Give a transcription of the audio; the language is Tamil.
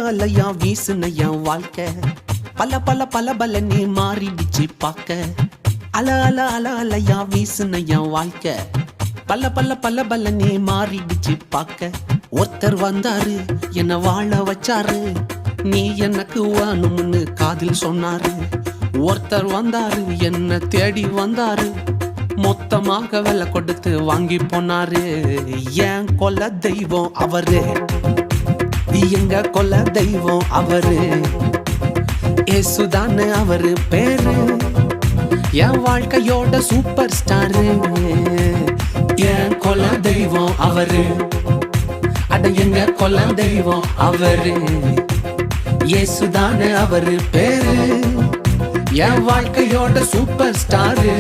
அலையா வீசுன என் வாழ்க்கை பல பல பல பல நீ மாறிடுச்சு பாக்க அல அல அல அலையா வீசுன என் வாழ்க்கை பல பல பல பல நீ மாறிடுச்சு பாக்க ஒருத்தர் வந்தாரு என்ன வாழ வச்சாரு நீ எனக்கு வேணும்னு காதில் சொன்னாரு ஒருத்தர் வந்தாரு என்ன தேடி வந்தாரு மொத்தமாக விலை கொடுத்து வாங்கி போனாரு என் கொல்ல தெய்வம் அவரு எங்க கொல்ல தெய்வம் அவரு ஏசுதானு அவரு பேரு என் வாழ்க்கையோட சூப்பர் ஸ்டாரு என் கொல்ல தெய்வம் அவரு அட எங்க கொல்ல தெய்வம் அவரு ஏசுதானு அவரு பேரு என் வாழ்க்கையோட சூப்பர் ஸ்டாரு